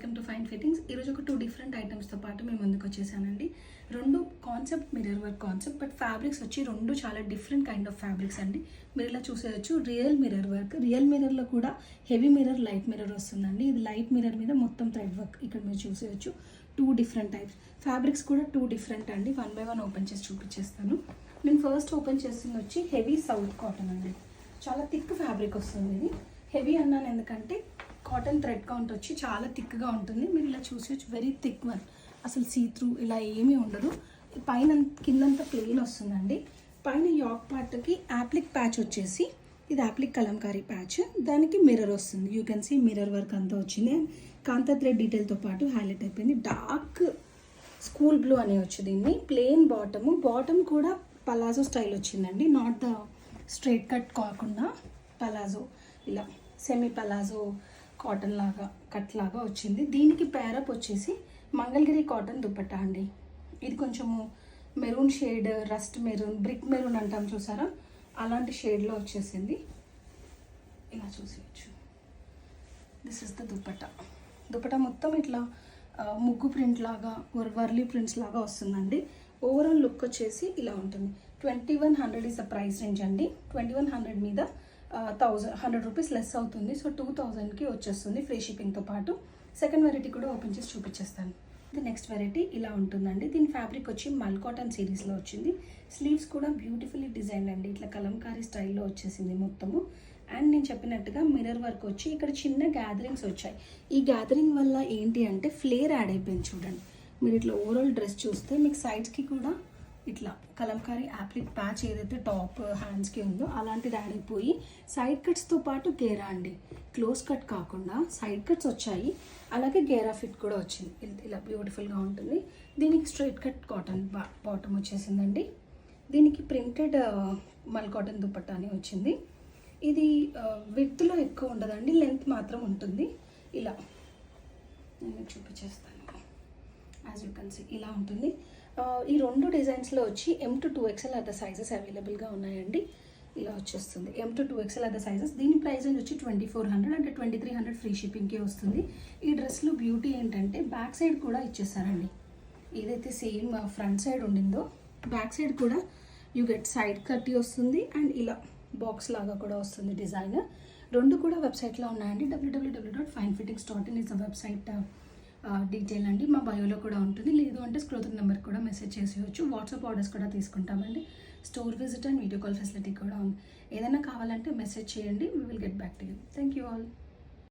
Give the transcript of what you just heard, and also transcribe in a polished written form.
Welcome to fine fittings. ఈరోజు ఒక 2 different ఐటమ్స్తో పాటు మేము ముందుకు వచ్చేసానండి. రెండు concept mirror work concept, but fabrics వచ్చి రెండు చాలా డిఫరెంట్ కైండ్ ఆఫ్ ఫ్యాబ్రిక్స్ అండి. మీరు ఇలా చూసేయచ్చు. రియల్ మిర్రర్ వర్క్, రియల్ మిర్రర్లో కూడా హెవీ మిర్రర్, లైట్ మిర్రర్ వస్తుందండి. ఇది లైట్ మిర్రర్ మీద మొత్తం థ్రెడ్ వర్క్ ఇక్కడ మీరు చూసేయచ్చు. 2 డిఫరెంట్ టైప్స్ ఫ్యాబ్రిక్స్ కూడా 2 డిఫరెంట్ అండి. 1 బై 1 ఓపెన్ చేసి చూపించేస్తాను. నేను ఫస్ట్ ఓపెన్ చేస్తుంది వచ్చి హెవీ సౌత్ కాటన్ అండి. చాలా థిక్ ఫ్యాబ్రిక్ వస్తుంది. ఇది హెవీ అన్నాను ఎందుకంటే కాటన్ థ్రెడ్ కౌంట్ వచ్చి చాలా థిక్గా ఉంటుంది. మీరు ఇలా చూసేయచ్చు. వెరీ థిక్ వన్, అసలు సీ త్రూ ఇలా ఏమీ ఉండదు. పైన కిందంతా ప్లెయిన్ వస్తుందండి. పైన యాక్ పార్ట్కి యాప్లిక్ ప్యాచ్ వచ్చేసి ఇది యాప్లిక్ కలంకారీ ప్యాచ్, దానికి మిర్రర్ వస్తుంది. You can see mirror work అంతా వచ్చింది. అండ్ కాంతా థ్రెడ్ డీటెయిల్తో పాటు హైలైట్ అయిపోయింది. డార్క్ స్కూల్ బ్లూ అని వచ్చి దీన్ని ప్లెయిన్ బాటమ్ కూడా పలాజో స్టైల్ వచ్చిందండి. నాట్ ద స్ట్రైట్ కట్ కాకుండా పలాజో, ఇలా సెమీ పలాజో కాటన్ లాగా కట్ లాగా వచ్చింది. దీనికి ప్యారప్ వచ్చేసి మంగళగిరి కాటన్ దుపట్టా అండి. ఇది కొంచెము maroon shade, rust maroon, brick maroon అంటాం చూసారా, అలాంటి షేడ్లో వచ్చేసింది. ఇలా చూసేయచ్చు. దిస్ ఇస్ ద దుపట్టా మొత్తం ఇట్లా ముగ్గు ప్రింట్ లాగా, వర్లీ ప్రింట్స్ లాగా వస్తుందండి. ఓవరాల్ లుక్ వచ్చేసి ఇలా ఉంటుంది. 2100 ఈజ్ ద ప్రైస్ రేంజ్ అండి. 2100 మీద 100 రూపీస్ లెస్ అవుతుంది. సో 2000కి వచ్చేస్తుంది ఫ్రీ షిప్పింగ్తో పాటు. సెకండ్ వెరైటీ కూడా ఓపెన్ చేసి చూపించేస్తాను. ఇది నెక్స్ట్ వెరైటీ ఇలా ఉంటుందండి. దీని ఫ్యాబ్రిక్ వచ్చి మల్ కాటన్ సిరీస్లో వచ్చింది. స్లీవ్స్ కూడా బ్యూటిఫుల్లీ డిజైన్ అండి. ఇట్లా కలంకారీ స్టైల్లో వచ్చేసింది మొత్తము. అండ్ నేను చెప్పినట్టుగా మిర్రర్ వర్క్ వచ్చి ఇక్కడ చిన్న గ్యాదరింగ్స్ వచ్చాయి. ఈ గ్యాదరింగ్ వల్ల ఏంటి అంటే ఫ్లేర్ యాడ్ అయిపోయింది. చూడండి, మీరు ఇట్లా ఓవరాల్ డ్రెస్ చూస్తే మీకు సైడ్స్కి కూడా ఇట్లా కలంకారీ యాప్లిక్ ప్యాచ్ ఏదైతే టాప్ హ్యాండ్స్కి ఉందో అలాంటిది యాడ్ అయిపోయి సైడ్ కట్స్తో పాటు గేరా అండి. క్లోజ్ కట్ కాకుండా సైడ్ కట్స్ వచ్చాయి. అలాగే గేరా ఫిట్ కూడా వచ్చింది. ఇలా బ్యూటిఫుల్గా ఉంటుంది. దీనికి స్ట్రైట్ కట్ కాటన్ బాటమ్ వచ్చేసిందండి. దీనికి ప్రింటెడ్ మల్ కాటన్ దుపట్టా అని వచ్చింది. ఇది విడ్త్లో ఎక్కువ ఉండదండి, లెంత్ మాత్రం ఉంటుంది. ఇలా నేను చూపించేస్తాను. యాజ్ యూ కెన్ సీ ఇలా ఉంటుంది. ఈ 2 డిజైన్స్లో వచ్చి M to 2XL other sizes అవైలబుల్గా ఉన్నాయండి. ఇలా వచ్చేస్తుంది. M to 2XL other sizes. దీని ప్రైస్ వచ్చి 2400 అంటే 2300 ఫ్రీ షిప్పింగ్కి వస్తుంది. ఈ డ్రెస్లో బ్యూటీ ఏంటంటే బ్యాక్ సైడ్ కూడా ఇచ్చేస్తారండి. ఏదైతే సేమ్ ఫ్రంట్ సైడ్ ఉండిందో బ్యాక్ సైడ్ కూడా యూ గెట్ సైడ్ కట్టి వస్తుంది. అండ్ ఇలా బాక్స్ లాగా కూడా వస్తుంది డిజైన్. 2 కూడా వెబ్సైట్లో ఉన్నాయండి. www.finefitting.in is the website detail అండి. మా బయోలో కూడా ఉంటుంది. లేదు అంటే స్క్రోల్ నెంబర్ కూడా మెసేజ్ చేసేయచ్చు. వాట్సాప్ ఆర్డర్స్ కూడా తీసుకుంటామండి. Store visit and video call facility కూడా ఉంది. ఏదైనా కావాలంటే మెసేజ్ చేయండి. We will get back to you. Thank you all.